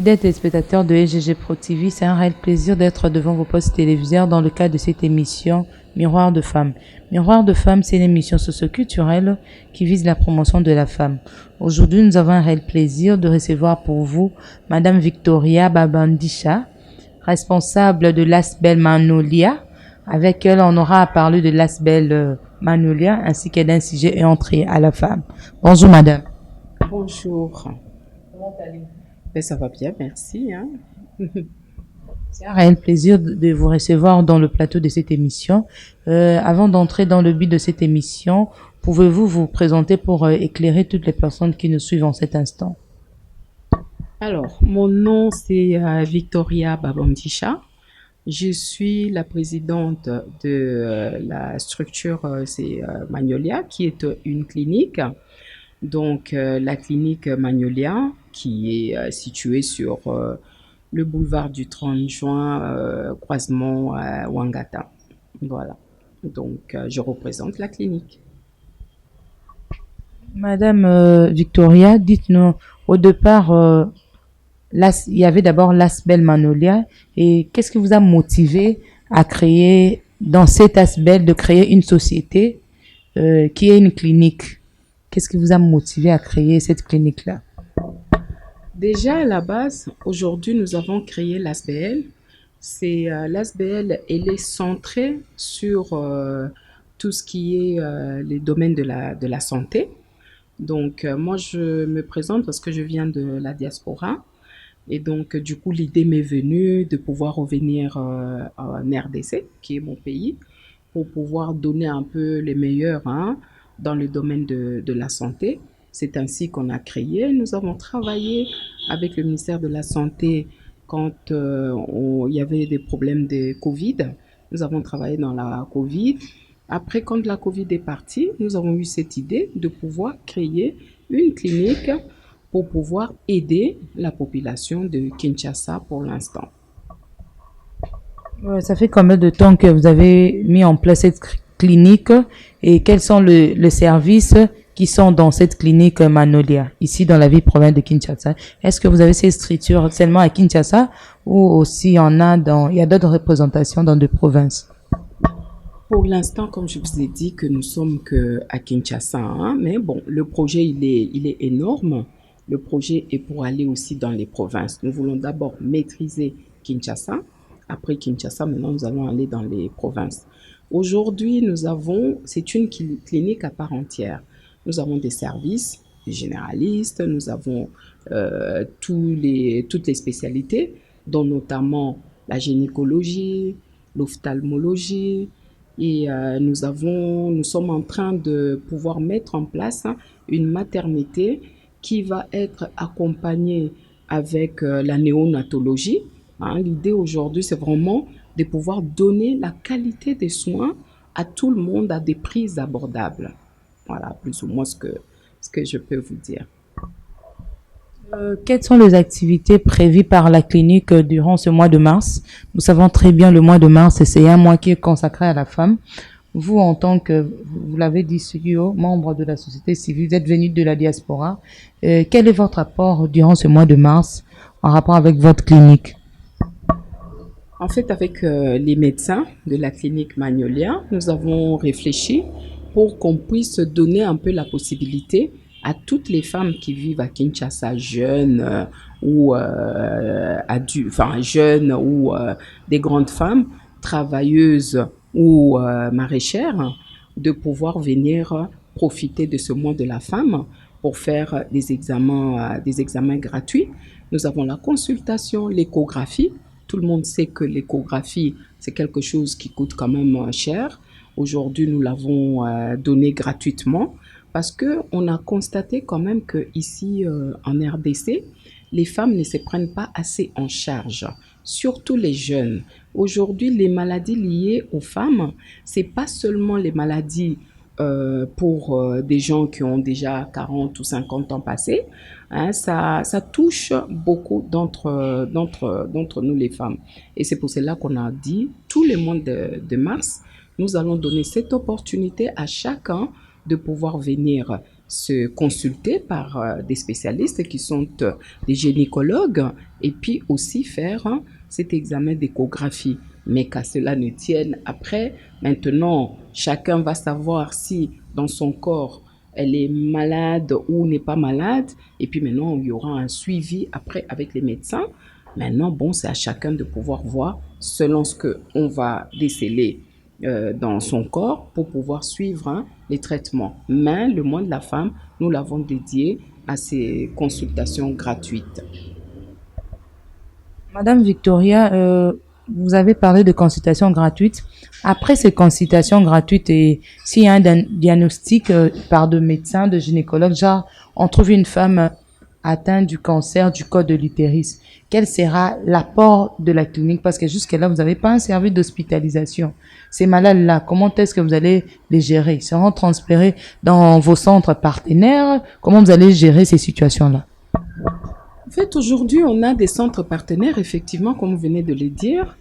Fidèles téléspectateurs de SGG Pro TV, c'est un réel plaisir d'être devant vos postes téléviseurs dans le cadre de cette émission Miroir de femmes. Miroir de femmes, c'est une émission socioculturelle qui vise la promotion de la femme. Aujourd'hui, nous avons un réel plaisir de recevoir pour vous Madame Victoria Babandisha, responsable de l'Asbel Magnolia. Avec elle, on aura à parler de l'Asbel Magnolia ainsi que d'un sujet et entrée à la femme. Bonjour Madame. Bonjour. Comment allez-vous? Ben, ça va bien, merci. Hein. C'est un réel plaisir de vous recevoir dans le plateau de cette émission. Avant d'entrer dans le but de cette émission, pouvez-vous vous présenter pour éclairer toutes les personnes qui nous suivent en cet instant? Alors, mon nom c'est Victoria Babandisha. Je suis la présidente de la structure Magnolia, qui est une clinique. Donc, la clinique Magnolia, qui est située sur le boulevard du 30 juin, croisement Wangata. Voilà. Donc, je représente la clinique. Madame Victoria, dites-nous, au départ, il y avait d'abord l'Asbel Magnolia. Et qu'est-ce qui vous a motivé à créer, dans cet Asbel, de créer une société qui est une clinique? Qu'est-ce qui vous a motivé à créer cette clinique-là? Déjà, à la base, aujourd'hui, nous avons créé l'ASBL. C'est l'ASBL, elle est centrée sur tout ce qui est les domaines de la santé. Donc, moi, je me présente parce que je viens de la diaspora. Et donc, du coup, l'idée m'est venue de pouvoir revenir en RDC, qui est mon pays, pour pouvoir donner un peu les meilleurs dans le domaine de la santé. C'est ainsi qu'on a créé. Nous avons travaillé avec le ministère de la Santé quand il y avait des problèmes de Covid. Nous avons travaillé dans la Covid. Après, quand la Covid est partie, nous avons eu cette idée de pouvoir créer une clinique pour pouvoir aider la population de Kinshasa pour l'instant. Ça fait combien de temps que vous avez mis en place cette clinique et quels sont les services qui sont dans cette clinique Magnolia, ici dans la ville province de Kinshasa? Est-ce que vous avez ces structures seulement à Kinshasa ou aussi il y a d'autres représentations dans d'autres provinces? Pour l'instant, comme je vous ai dit, que nous sommes que à Kinshasa, mais bon, le projet il est énorme. Le projet est pour aller aussi dans les provinces. Nous voulons d'abord maîtriser Kinshasa. Après Kinshasa, maintenant, nous allons aller dans les provinces. Aujourd'hui, c'est une clinique à part entière. Nous avons des services, des généralistes, nous avons toutes les spécialités, dont notamment la gynécologie, l'ophtalmologie, et nous sommes en train de pouvoir mettre en place une maternité qui va être accompagnée avec la néonatologie. L'idée aujourd'hui, c'est vraiment de pouvoir donner la qualité des soins à tout le monde à des prix abordables. Voilà, plus ou moins ce que je peux vous dire. Quelles sont les activités prévues par la clinique durant ce mois de mars? Nous savons très bien le mois de mars, c'est un mois qui est consacré à la femme. Vous, en tant que, vous l'avez dit, CEO, membre de la société civile, vous êtes venu de la diaspora. Quel est votre apport durant ce mois de mars en rapport avec votre clinique? En fait, avec les médecins de la clinique Magnolia, nous avons réfléchi pour qu'on puisse donner un peu la possibilité à toutes les femmes qui vivent à Kinshasa, jeunes ou jeunes ou des grandes femmes, travailleuses ou maraîchères, de pouvoir venir profiter de ce mois de la femme pour faire des examens gratuits. Nous avons la consultation, l'échographie. Tout le monde sait que l'échographie, c'est quelque chose qui coûte quand même cher. Aujourd'hui, nous l'avons donné gratuitement parce qu'on a constaté quand même qu'ici, en RDC, les femmes ne se prennent pas assez en charge, surtout les jeunes. Aujourd'hui, les maladies liées aux femmes, c'est pas seulement les maladies pour des gens qui ont déjà 40 ou 50 ans passés. Ça touche beaucoup d'entre nous les femmes. Et c'est pour cela qu'on a dit, tous les mois de mars, nous allons donner cette opportunité à chacun de pouvoir venir se consulter par des spécialistes qui sont des gynécologues et puis aussi faire cet examen d'échographie. Mais qu'à cela ne tienne, après, maintenant, chacun va savoir si dans son corps, elle est malade ou n'est pas malade. Et puis maintenant, il y aura un suivi après avec les médecins. Maintenant, bon, c'est à chacun de pouvoir voir selon ce qu'on va déceler dans son corps pour pouvoir suivre les traitements. Mais le mois de la femme, nous l'avons dédié à ces consultations gratuites. Madame Victoria, vous avez parlé de consultations gratuites. Après ces consultations gratuites et s'il y a un diagnostic par de médecins, de gynécologues, genre on trouve une femme atteinte du cancer du col de l'utérus, quel sera l'apport de la clinique? Parce que jusque-là, vous n'avez pas un service d'hospitalisation. Ces malades-là, comment est-ce que vous allez les gérer? Ils seront transférés dans vos centres partenaires? Comment vous allez gérer ces situations-là? En fait, aujourd'hui, on a des centres partenaires, effectivement, comme vous venez de le dire.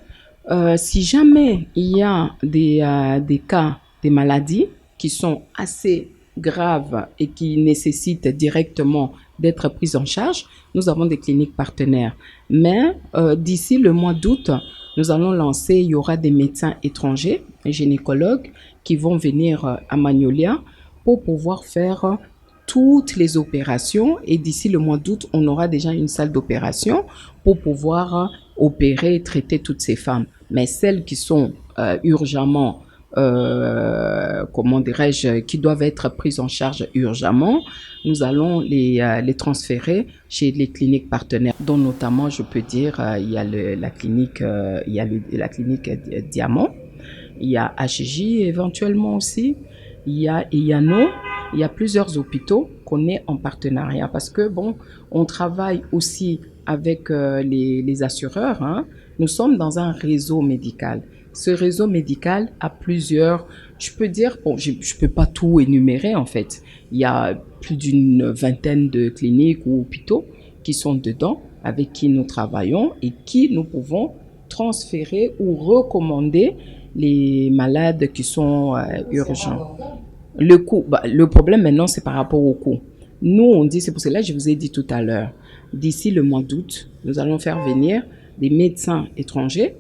Si jamais il y a des cas, des maladies qui sont assez graves et qui nécessitent directement d'être prises en charge, nous avons des cliniques partenaires. Mais d'ici le mois d'août, nous allons lancer, il y aura des médecins étrangers, des gynécologues, qui vont venir à Magnolia pour pouvoir faire toutes les opérations. Et d'ici le mois d'août, on aura déjà une salle d'opération pour pouvoir opérer et traiter toutes ces femmes. Mais celles qui sont urgemment, comment dirais-je, qui doivent être prises en charge urgemment, nous allons les transférer chez les cliniques partenaires, dont notamment, je peux dire, il y a la clinique, la clinique Diamant, il y a HJ éventuellement aussi, il y a IANO, il y a plusieurs hôpitaux qu'on est en partenariat parce que, bon, on travaille aussi avec les assureurs. Hein. Nous sommes dans un réseau médical. Ce réseau médical a plusieurs, je peux dire, bon, je peux pas tout énumérer en fait. Il y a plus d'une vingtaine de cliniques ou hôpitaux qui sont dedans, avec qui nous travaillons et qui nous pouvons transférer ou recommander les malades qui sont urgents. Le coût, le problème maintenant, c'est par rapport au coût. Nous, on dit, c'est pour cela que je vous ai dit tout à l'heure, d'ici le mois d'août, nous allons faire venir des médecins étrangers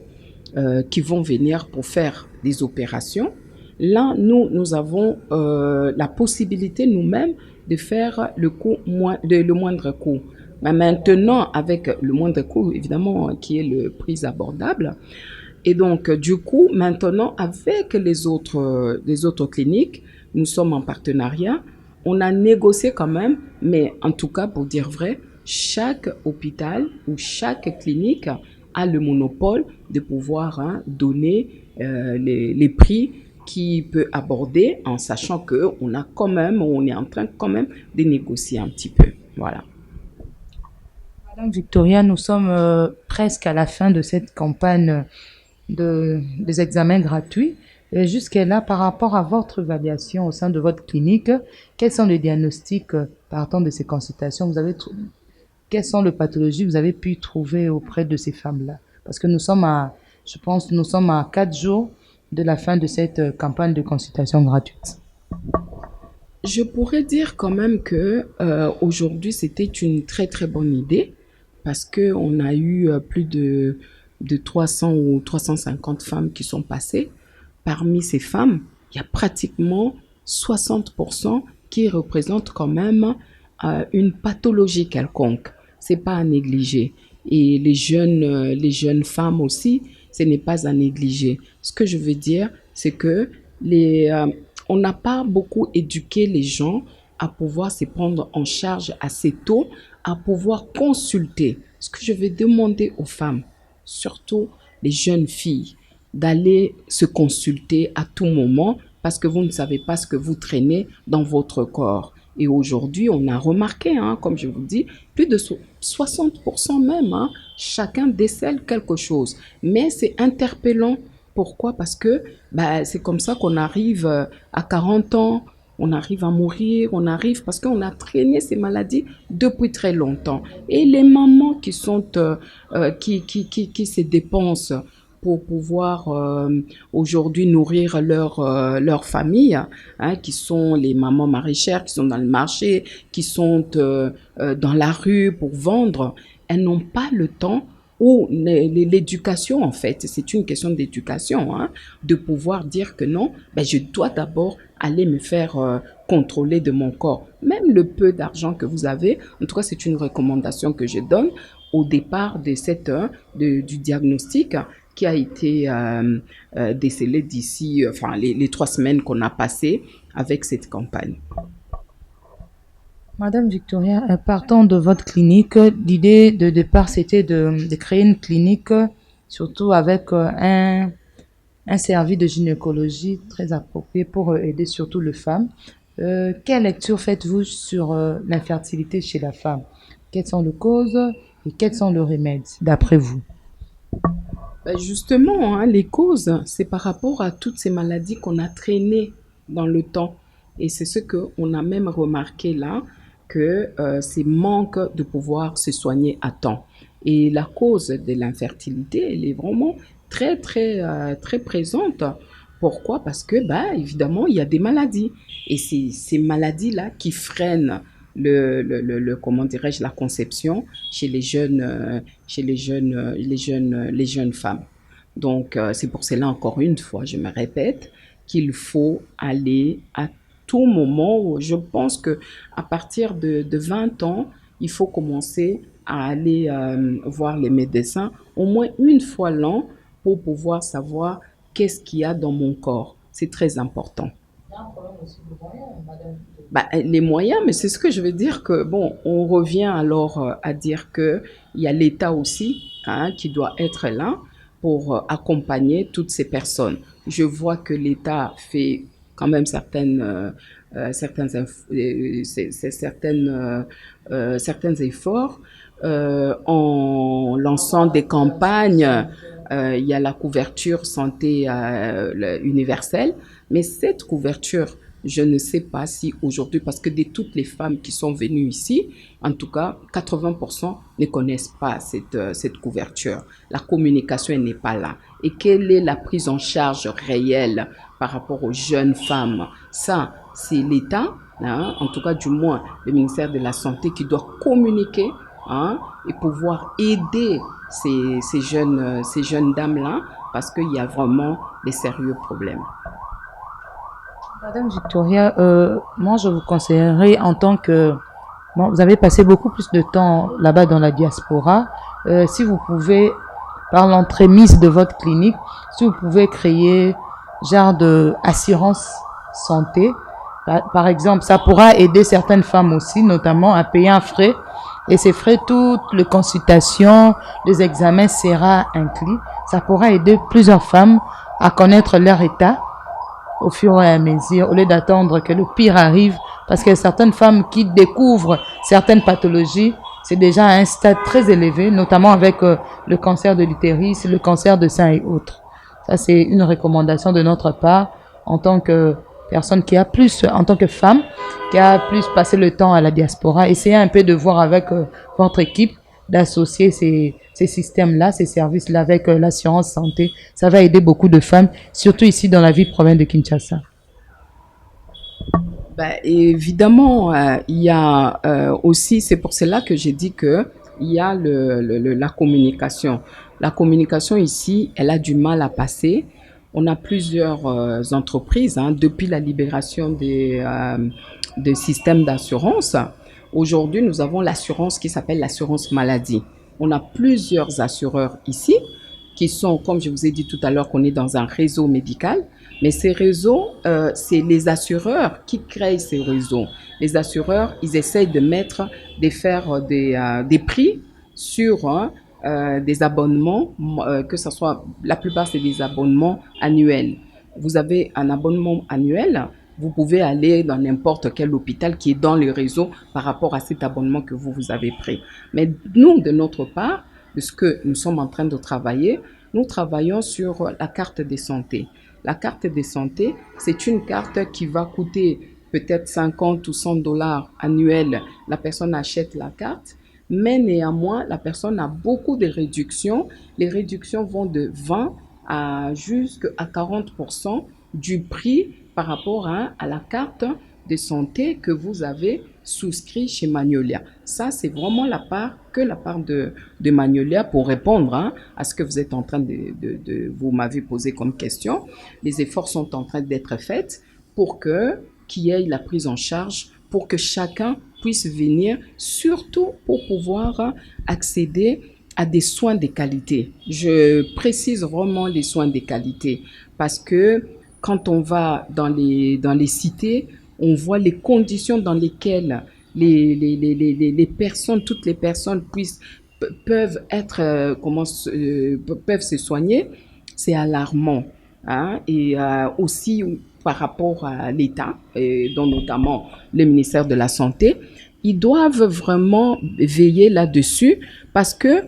qui vont venir pour faire des opérations. Là, nous avons la possibilité nous-mêmes de faire le moindre coût. Mais maintenant, avec le moindre coût, évidemment, qui est le prix abordable. Et donc, du coup, maintenant, avec les autres cliniques, nous sommes en partenariat. On a négocié quand même, mais en tout cas, pour dire vrai, chaque hôpital ou chaque clinique a le monopole de pouvoir donner les prix qu'il peut aborder en sachant qu'on a quand même, on est en train quand même de négocier un petit peu. Voilà. Madame Victoria, nous sommes presque à la fin de cette campagne des examens gratuits. Et jusqu'à-là, par rapport à votre évaluation au sein de votre clinique, quels sont les diagnostics partant de ces consultations quelles sont les pathologies que vous avez pu trouver auprès de ces femmes-là? Parce que je pense, nous sommes à 4 jours de la fin de cette campagne de consultation gratuite. Je pourrais dire quand même que aujourd'hui, c'était une très très bonne idée parce que on a eu plus de 300 ou 350 femmes qui sont passées. Parmi ces femmes, il y a pratiquement 60% qui représentent quand même une pathologie quelconque. C'est pas à négliger. Et les jeunes femmes aussi, ce n'est pas à négliger. Ce que je veux dire, c'est que on n'a pas beaucoup éduqué les gens à pouvoir se prendre en charge assez tôt, à pouvoir consulter. Ce que je vais demander aux femmes, surtout les jeunes filles, d'aller se consulter à tout moment parce que vous ne savez pas ce que vous traînez dans votre corps. Et aujourd'hui, on a remarqué, comme je vous dis, plus de 60% même, chacun décèle quelque chose. Mais c'est interpellant. Pourquoi? Parce que c'est comme ça qu'on arrive à 40 ans, on arrive à mourir, on arrive parce qu'on a traîné ces maladies depuis très longtemps. Et les mamans qui sont qui se dépensent pour pouvoir aujourd'hui nourrir leur famille, hein, qui sont les mamans maraîchères, qui sont dans le marché, qui sont dans la rue pour vendre. Elles n'ont pas le temps ou l'éducation, en fait, c'est une question d'éducation, hein, de pouvoir dire que non, ben, je dois d'abord aller me faire contrôler de mon corps. Même le peu d'argent que vous avez, en tout cas, c'est une recommandation que je donne au départ de du diagnostic qui a été décelé d'ici, enfin, les 3 semaines qu'on a passées avec cette campagne. Madame Victoria, partant de votre clinique, l'idée de départ, c'était de créer une clinique, surtout avec un service de gynécologie très approprié pour aider surtout les femmes. Quelle lecture faites-vous sur l'infertilité chez la femme? Quelles sont les causes et quels sont les remèdes, d'après vous? Ben justement, hein, les causes, c'est par rapport à toutes ces maladies qu'on a traînées dans le temps. Et c'est ce qu'on a même remarqué là, que c'est manque de pouvoir se soigner à temps. Et la cause de l'infertilité, elle est vraiment très présente. Pourquoi? Parce que, bah, évidemment, il y a des maladies. Et c'est ces maladies-là qui freinent comment dirais-je, la conception chez les jeunes femmes. Donc, c'est pour cela, encore une fois, je me répète, qu'il faut aller à tout moment. Je pense que à partir de 20 ans, il faut commencer à aller voir les médecins au moins une fois l'an pour pouvoir savoir qu'est-ce qu'il y a dans mon corps. C'est très important. Bah, les moyens, mais c'est ce que je veux dire que, bon, on revient alors à dire que il y a l'État aussi, hein, qui doit être là pour accompagner toutes ces personnes. Je vois que l'État fait quand même certains efforts en lançant des campagnes. Il y a la couverture santé universelle, mais cette couverture, je ne sais pas si aujourd'hui, parce que de toutes les femmes qui sont venues ici, en tout cas, 80% ne connaissent pas cette couverture. La communication n'est pas là. Et quelle est la prise en charge réelle par rapport aux jeunes femmes? Ça, c'est l'État, hein, en tout cas du moins le ministère de la Santé qui doit communiquer, hein, et pouvoir aider ces jeunes dames-là parce qu'il y a vraiment des sérieux problèmes. Madame Victoria, moi je vous conseillerais en tant que... Bon, vous avez passé beaucoup plus de temps là-bas dans la diaspora. Si vous pouvez, par l'entremise de votre clinique, si vous pouvez créer genre de assurance santé, par exemple, ça pourra aider certaines femmes aussi, notamment à payer un frais. Et ces frais, toutes les consultations, les examens sera inclus. Ça pourra aider plusieurs femmes à connaître leur état au fur et à mesure, au lieu d'attendre que le pire arrive, parce qu'il y a certaines femmes qui découvrent certaines pathologies, c'est déjà à un stade très élevé, notamment avec le cancer de l'utérus, le cancer de sein et autres. Ça, c'est une recommandation de notre part en tant que personne qui a plus, en tant que femme, qui a plus passé le temps à la diaspora. Essayez un peu de voir avec votre équipe d'associer ces systèmes-là, ces services-là avec l'assurance santé. Ça va aider beaucoup de femmes, surtout ici dans la ville province de Kinshasa. Ben, évidemment, il y a aussi, c'est pour cela que j'ai dit que il y a la communication. La communication ici, elle a du mal à passer. On a plusieurs entreprises, hein, depuis la libération des systèmes d'assurance. Aujourd'hui, nous avons l'assurance qui s'appelle l'assurance maladie. On a plusieurs assureurs ici qui sont, comme je vous ai dit tout à l'heure, qu'on est dans un réseau médical. Mais ces réseaux, c'est les assureurs qui créent ces réseaux. Les assureurs, ils essayent de faire des prix sur des abonnements, que ce soit, la plupart c'est des abonnements annuels. Vous avez un abonnement annuel, vous pouvez aller dans n'importe quel hôpital qui est dans le réseau par rapport à cet abonnement que vous avez pris. Mais nous, de notre part, de ce que nous sommes en train de travailler, nous travaillons sur la carte de santé. La carte de santé, c'est une carte qui va coûter peut-être 50 ou 100 dollars annuels. La personne achète la carte, mais néanmoins, la personne a beaucoup de réductions. Les réductions vont de 20 à jusqu'à 40% du prix par rapport à la carte de santé que vous avez souscrit chez Magnolia. Ça, c'est vraiment la part de Magnolia pour répondre à ce que vous êtes en train vous m'avez posé comme question. Les efforts sont en train d'être faits pour qu'il y ait la prise en charge, pour que chacun puisse venir, surtout pour pouvoir accéder à des soins de qualité. Je précise vraiment les soins de qualité parce que quand on va dans les cités, on voit les conditions dans lesquelles les personnes, toutes les personnes peuvent être, peuvent se soigner. C'est alarmant. Hein? Et aussi par rapport à l'État, dont notamment le ministère de la Santé, ils doivent vraiment veiller là-dessus parce que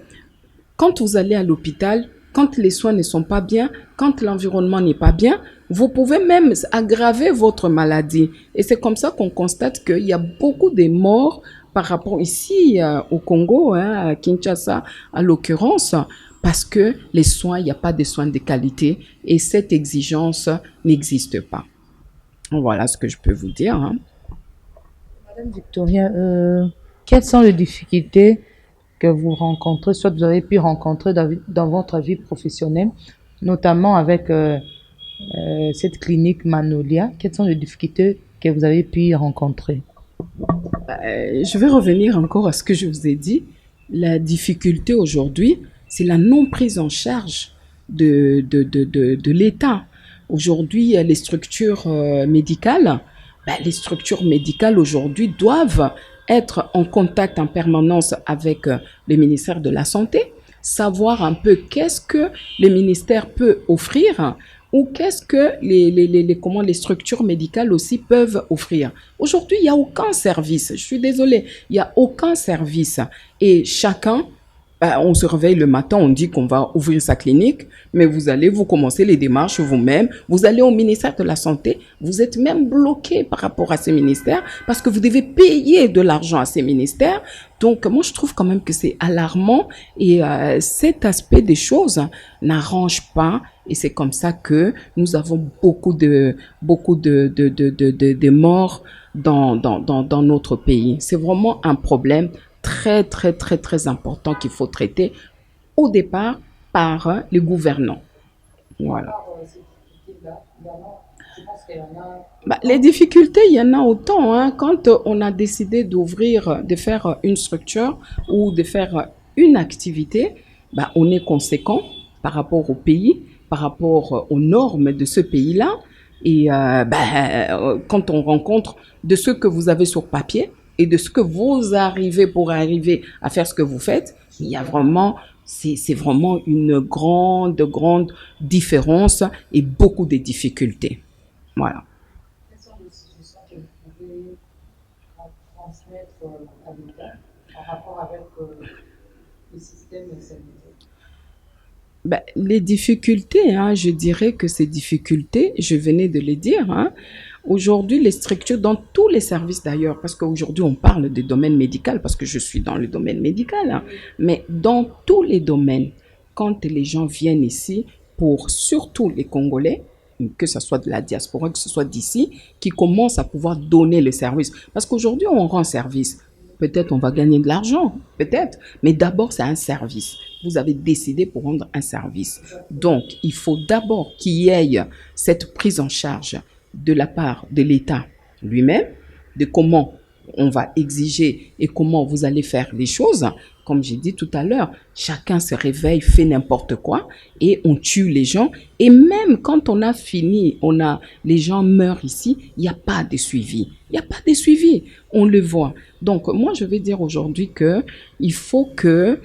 quand vous allez à l'hôpital, quand les soins ne sont pas bien, quand l'environnement n'est pas bien, vous pouvez même aggraver votre maladie. Et c'est comme ça qu'on constate qu'il y a beaucoup de morts par rapport ici au Congo, à Kinshasa à l'occurrence, parce que les soins, il n'y a pas de soins de qualité et cette exigence n'existe pas. Voilà ce que je peux vous dire. Madame Victoria, quelles sont les difficultés que vous rencontrez, soit vous avez pu rencontrer dans votre vie professionnelle, notamment avec cette clinique Magnolia? Quelles sont les difficultés que vous avez pu rencontrer? Je vais revenir encore à ce que je vous ai dit. La difficulté aujourd'hui, c'est la non prise en charge de l'État. Aujourd'hui, les structures médicales, les structures médicales aujourd'hui doivent être en contact en permanence avec le ministère de la Santé, savoir un peu qu'est-ce que le ministère peut offrir ou qu'est-ce que les structures médicales aussi peuvent offrir. Aujourd'hui, il n'y a aucun service. Je suis désolée, il n'y a aucun service. Et chacun, on se réveille le matin, on dit qu'on va ouvrir sa clinique, mais vous commencez les démarches vous-même, vous allez au ministère de la Santé, vous êtes même bloqué par rapport à ces ministères parce que vous devez payer de l'argent à ces ministères. Donc, moi, je trouve quand même que c'est alarmant et cet aspect des choses n'arrange pas et c'est comme ça que nous avons beaucoup de morts dans notre pays. C'est vraiment un problème très, très, très, très important qu'il faut traiter au départ par les gouvernants. Voilà. Les difficultés, il y en a autant. Quand on a décidé de faire une structure ou de faire une activité, on est conséquent par rapport au pays, par rapport aux normes de ce pays-là. Et quand on rencontre de ce que vous avez sur papier, et de ce que vous arrivez pour arriver à faire ce que vous faites, il y a vraiment, c'est vraiment une grande différence et beaucoup de difficultés. Voilà. Quelles sont les suggestions que vous pouvez transmettre à l'État en rapport avec le système sanitaire? Les difficultés, je dirais que ces difficultés, je venais de les dire, aujourd'hui, les structures, dans tous les services d'ailleurs, parce qu'aujourd'hui on parle du domaine médical, parce que je suis dans le domaine médical, mais dans tous les domaines, quand les gens viennent ici, pour surtout les Congolais, que ce soit de la diaspora, que ce soit d'ici, qui commencent à pouvoir donner le service. Parce qu'aujourd'hui, on rend service. Peut-être on va gagner de l'argent, peut-être, mais d'abord c'est un service. Vous avez décidé pour rendre un service. Donc, il faut d'abord qu'il y ait cette prise en charge de la part de l'État lui-même, de comment on va exiger et comment vous allez faire les choses. Comme j'ai dit tout à l'heure, chacun se réveille, fait n'importe quoi et on tue les gens. Et même quand on a fini, les gens meurent ici, il n'y a pas de suivi. Il n'y a pas de suivi, on le voit. Donc moi, je vais dire aujourd'hui qu'il faut qu'il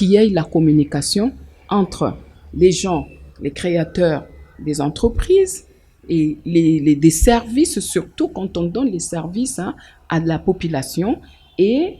y ait la communication entre les gens, les créateurs des entreprises, et des services, surtout quand on donne les services à la population et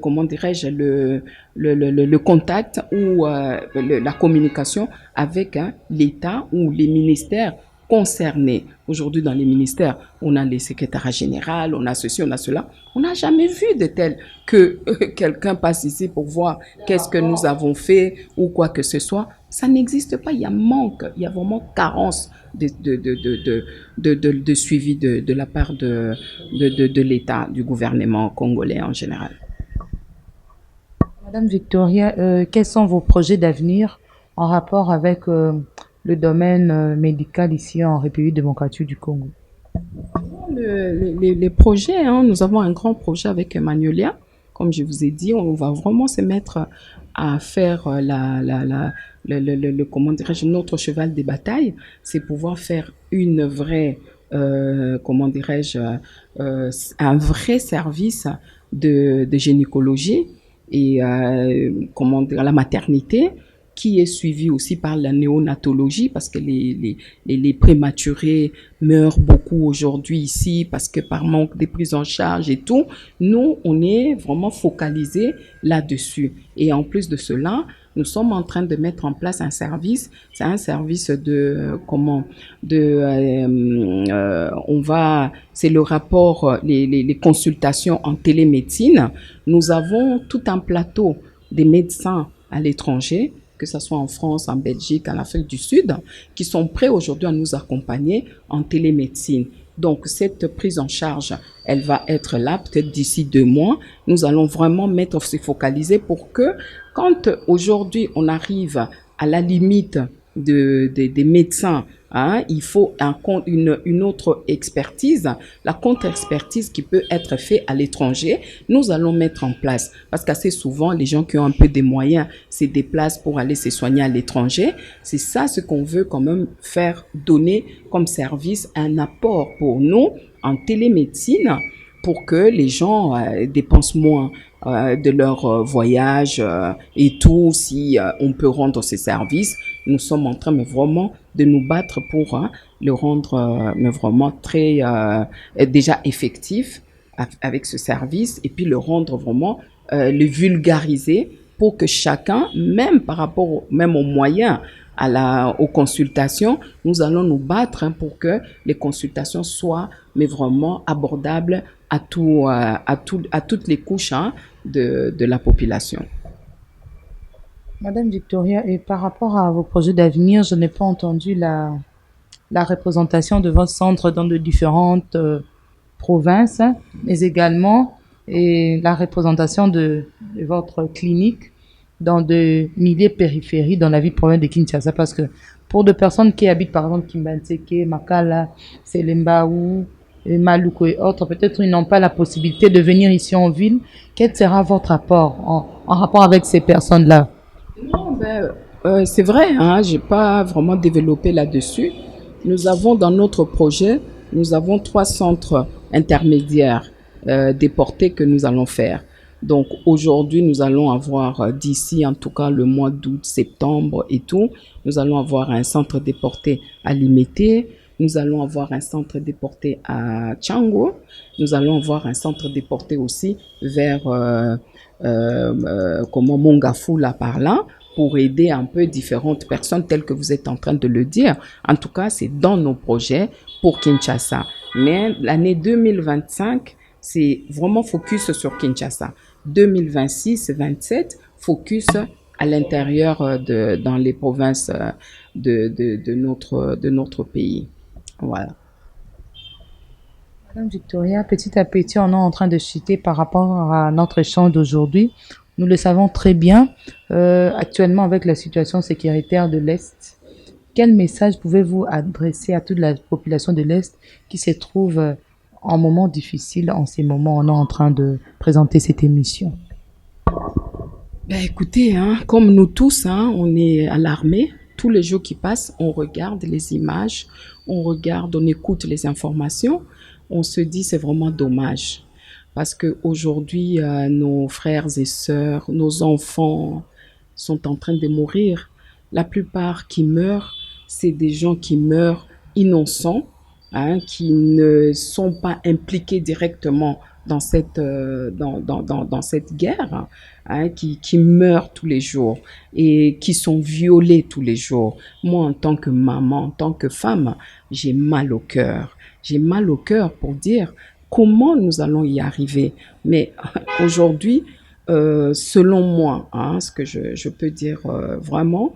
comment dirais-je, le contact ou la communication avec l'État ou les ministères concernés. Aujourd'hui, dans les ministères, on a les secrétaires généraux, on a ceci, on a cela. On n'a jamais vu de tel que quelqu'un passe ici pour voir qu'est-ce que nous avons fait ou quoi que ce soit. Ça n'existe pas. Il y a manque, il y a vraiment carence de suivi de la part de l'État, du gouvernement congolais en général. Madame Victoria, quels sont vos projets d'avenir en rapport avec le domaine médical ici en République démocratique du Congo? Les projets, hein, nous avons un grand projet avec Emmanuelia. Comme je vous ai dit, on va vraiment se mettre à faire comment dirais-je, notre cheval de bataille. C'est pouvoir faire une vraie, comment dirais-je, un vrai service de gynécologie et comment dire, la maternité, qui est suivi aussi par la néonatologie, parce que les prématurés meurent beaucoup aujourd'hui ici, parce que par manque de prise en charge et tout. Nous, on est vraiment focalisé là-dessus. Et en plus de cela, nous sommes en train de mettre en place un service. C'est un service de c'est le rapport, les consultations en télémédecine. Nous avons tout un plateau des médecins à l'étranger, que ce soit en France, en Belgique, en Afrique du Sud, qui sont prêts aujourd'hui à nous accompagner en télémédecine. Donc, cette prise en charge, elle va être là peut-être d'ici 2 mois. Nous allons vraiment se focaliser pour que, quand aujourd'hui on arrive à la limite des médecins, hein, il faut une autre expertise, la contre-expertise qui peut être faite à l'étranger, nous allons mettre en place. Parce qu'assez souvent, les gens qui ont un peu des moyens se déplacent pour aller se soigner à l'étranger. C'est ça ce qu'on veut quand même faire donner comme service, un apport pour nous en télémédecine, pour que les gens dépensent moins de leur voyage et tout. Si on peut rendre ces services, nous sommes en train mais vraiment de nous battre pour le rendre mais vraiment très déjà effectif avec ce service, et puis le rendre vraiment, le vulgariser pour que chacun, même par rapport même aux moyens, aux consultations, nous allons nous battre pour que les consultations soient mais vraiment abordables à toutes les couches de la population. Madame Victoria, et par rapport à vos projets d'avenir, je n'ai pas entendu la représentation de votre centre dans de différentes provinces, mais également la représentation de votre clinique dans de milliers de périphéries dans la ville province de Kinshasa, parce que pour de personnes qui habitent par exemple Kimbanseke, Makala, Selembaou, Maluko et autres, peut-être ils n'ont pas la possibilité de venir ici en ville. Quel sera votre apport en rapport avec ces personnes-là? Non, c'est vrai, hein, j'ai pas vraiment développé là-dessus. Nous avons dans notre projet, nous avons 3 centres intermédiaires déportés que nous allons faire. Donc aujourd'hui, nous allons avoir d'ici en tout cas le mois d'août, septembre et tout, nous allons avoir un centre déporté à Limete, nous allons avoir un centre déporté à Tchango, nous allons avoir un centre déporté aussi vers Mongafula par là, pour aider un peu différentes personnes telles que vous êtes en train de le dire. En tout cas, c'est dans nos projets pour Kinshasa. Mais l'année 2025, c'est vraiment focus sur Kinshasa. 2026-27, focus à l'intérieur dans les provinces de notre pays. Voilà. Madame Victoria, petit à petit, on est en train de chuter par rapport à notre échange d'aujourd'hui. Nous le savons très bien, actuellement avec la situation sécuritaire de l'Est. Quel message pouvez-vous adresser à toute la population de l'Est qui se trouve en moment difficile en ces moments où on est en train de présenter cette émission? Écoutez, hein, comme nous tous, hein, on est alarmés. Tous les jours qui passent, on regarde les images, on écoute les informations. On se dit c'est vraiment dommage. Parce qu'aujourd'hui, nos frères et sœurs, nos enfants sont en train de mourir. La plupart qui meurent, c'est des gens qui meurent innocents, hein, qui ne sont pas impliqués directement dans cette guerre, hein, qui meurent tous les jours et qui sont violés tous les jours. Moi, en tant que maman, en tant que femme, j'ai mal au cœur. J'ai mal au cœur pour dire comment nous allons y arriver. Mais aujourd'hui, selon moi, hein, ce que je peux dire vraiment,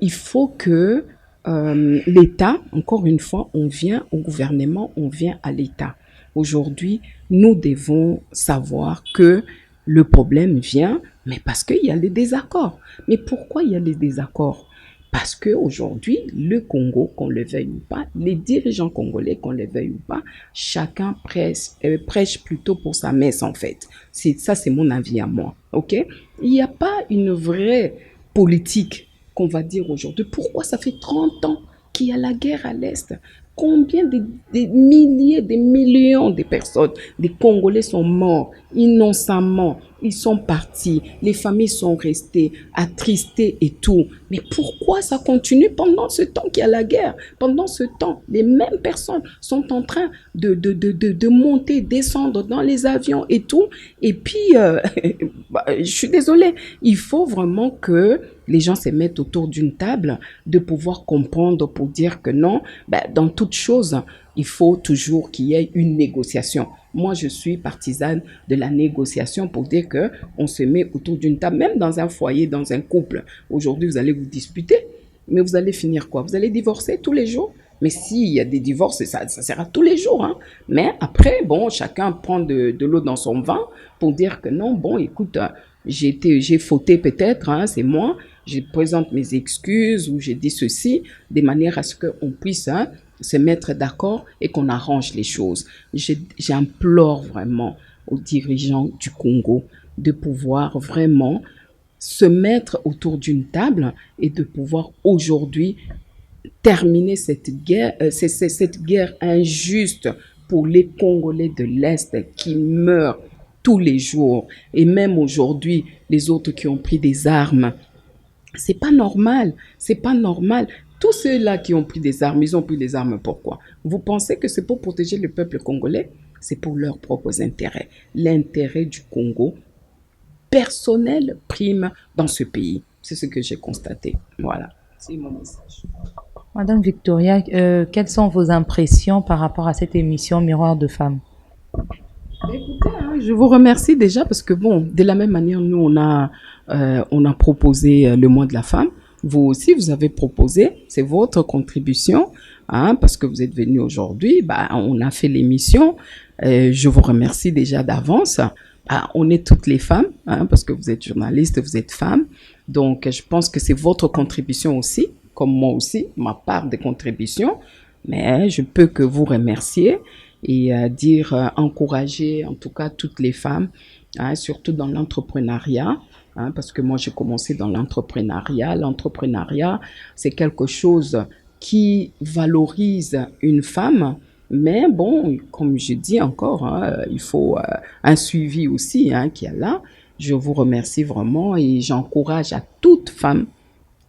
il faut que l'État, encore une fois, on vient au gouvernement, on vient à l'État. Aujourd'hui, nous devons savoir que le problème vient, mais parce qu'il y a les désaccords. Mais pourquoi il y a les désaccords? Parce qu'aujourd'hui, le Congo, qu'on le veuille ou pas, les dirigeants congolais, qu'on le veuille ou pas, chacun prêche plutôt pour sa messe, en fait. Ça, c'est mon avis à moi. OK? Il n'y a pas une vraie politique qu'on va dire aujourd'hui. Pourquoi ça fait 30 ans qu'il y a la guerre à l'Est? Combien des milliers, des millions de personnes, des Congolais sont morts innocemment, ils sont partis, les familles sont restées attristées et tout. Mais pourquoi ça continue pendant ce temps qu'il y a la guerre? Pendant ce temps, les mêmes personnes sont en train de monter, descendre dans les avions et tout. Et puis, je suis désolée, il faut vraiment que les gens se mettent autour d'une table, de pouvoir comprendre pour dire que non, dans toute chose, il faut toujours qu'il y ait une négociation. Moi, je suis partisane de la négociation pour dire que on se met autour d'une table, même dans un foyer, dans un couple. Aujourd'hui, vous allez vous disputer, mais vous allez finir quoi? Vous allez divorcer tous les jours? Mais s'il y a des divorces, ça sera tous les jours. Hein. Mais après, bon, chacun prend de l'eau dans son vin pour dire que non, bon, écoute, j'ai fauté peut-être, hein, c'est moi, je présente mes excuses ou j'ai dit ceci, de manière à ce qu'on puisse se mettre d'accord et qu'on arrange les choses. J'implore vraiment aux dirigeants du Congo de pouvoir vraiment se mettre autour d'une table et de pouvoir aujourd'hui terminer cette guerre injuste pour les Congolais de l'Est qui meurent tous les jours et même aujourd'hui les autres qui ont pris des armes. C'est pas normal, c'est pas normal. Tous ceux-là qui ont pris des armes, ils ont pris des armes pourquoi? Vous pensez que c'est pour protéger le peuple congolais? C'est pour leurs propres intérêts. L'intérêt du Congo personnel prime dans ce pays. C'est ce que j'ai constaté. Voilà, c'est mon message. Madame Victoria, quelles sont vos impressions par rapport à cette émission Miroir de femmes? Écoutez, hein, je vous remercie déjà parce que bon, de la même manière, nous on a proposé le mois de la femme. Vous aussi, vous avez proposé, c'est votre contribution, hein, parce que vous êtes venu aujourd'hui. On a fait l'émission. Je vous remercie déjà d'avance. On est toutes les femmes, hein, parce que vous êtes journaliste, vous êtes femme. Donc, je pense que c'est votre contribution aussi, comme moi aussi, ma part de contribution. Mais je peux que vous remercier et encourager en tout cas toutes les femmes, hein, surtout dans l'entrepreneuriat, hein, parce que moi j'ai commencé dans l'entrepreneuriat. L'entrepreneuriat, c'est quelque chose qui valorise une femme, mais bon, comme je dis encore, hein, il faut un suivi aussi hein, qui est là. Je vous remercie vraiment et j'encourage à toute femme,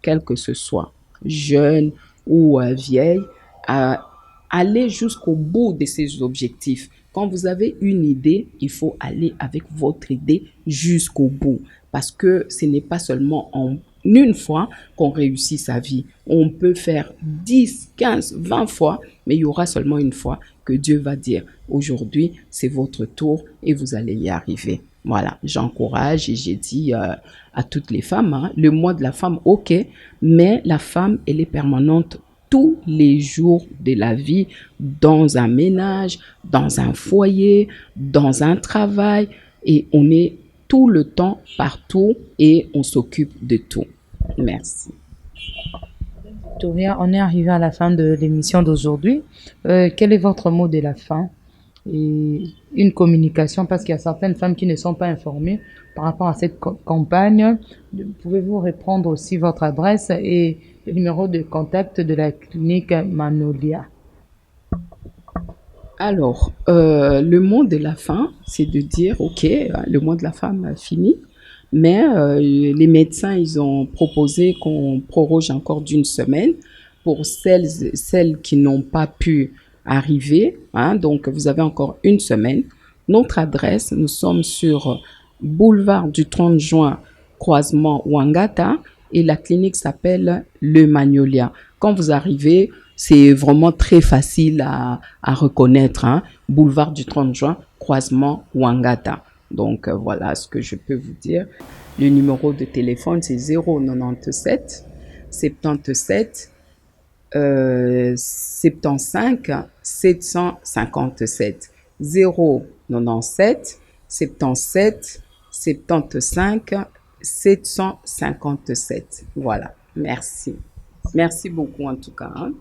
quelle que ce soit, jeune ou vieille, à aller jusqu'au bout de ses objectifs. Quand vous avez une idée, il faut aller avec votre idée jusqu'au bout. Parce que ce n'est pas seulement en une fois qu'on réussit sa vie. On peut faire 10, 15, 20 fois, mais il y aura seulement une fois que Dieu va dire, aujourd'hui, c'est votre tour et vous allez y arriver. Voilà, j'encourage et j'ai dit à toutes les femmes, hein, le mois de la femme, ok, mais la femme, elle est permanente tous les jours de la vie, dans un ménage, dans un foyer, dans un travail, et on est tout le temps partout et on s'occupe de tout. Merci. Victoria, on est arrivé à la fin de l'émission d'aujourd'hui. Quel est votre mot de la fin? Et une communication, parce qu'il y a certaines femmes qui ne sont pas informées par rapport à cette campagne. Pouvez-vous répondre aussi votre adresse et le numéro de contact de la clinique Manolia? Alors, le mot de la fin, c'est de dire, ok, le mois de la femme fini, mais les médecins, ils ont proposé qu'on proroge encore d'une semaine pour celles qui n'ont pas pu arriver. Hein, donc, vous avez encore une semaine Notre adresse, nous sommes sur boulevard du 30 juin, croisement Wangata, et la clinique s'appelle Le Magnolia. Quand vous arrivez, c'est vraiment très facile à reconnaître, hein? Boulevard du 30 juin, croisement Wangata. Donc voilà ce que je peux vous dire. Le numéro de téléphone, c'est 097 77 75 757. 097 77 75 757. Voilà, merci. Merci beaucoup en tout cas, hein.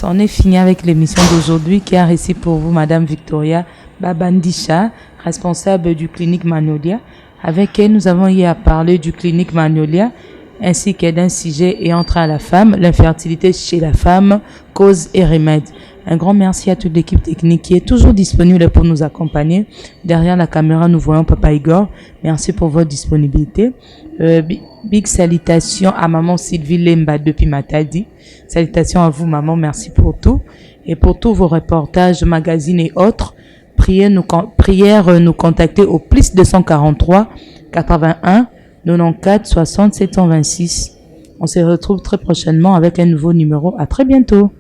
On est fini avec l'émission d'aujourd'hui qui a réussi pour vous Madame Victoria Babandisha, responsable du clinique Magnolia. Avec elle, nous avons eu à parler du clinique Magnolia ainsi que d'un sujet ayant trait à la femme, l'infertilité chez la femme, cause et remède. Un grand merci à toute l'équipe technique qui est toujours disponible pour nous accompagner. Derrière la caméra, nous voyons Papa Igor. Merci pour votre disponibilité. Big salutations à maman Sylvie Lemba depuis Matadi. Salutations à vous maman, merci pour tout. Et pour tous vos reportages, magazines et autres, prière nous contacter au plus 243 81 94 60 726. On se retrouve très prochainement avec un nouveau numéro. À très bientôt.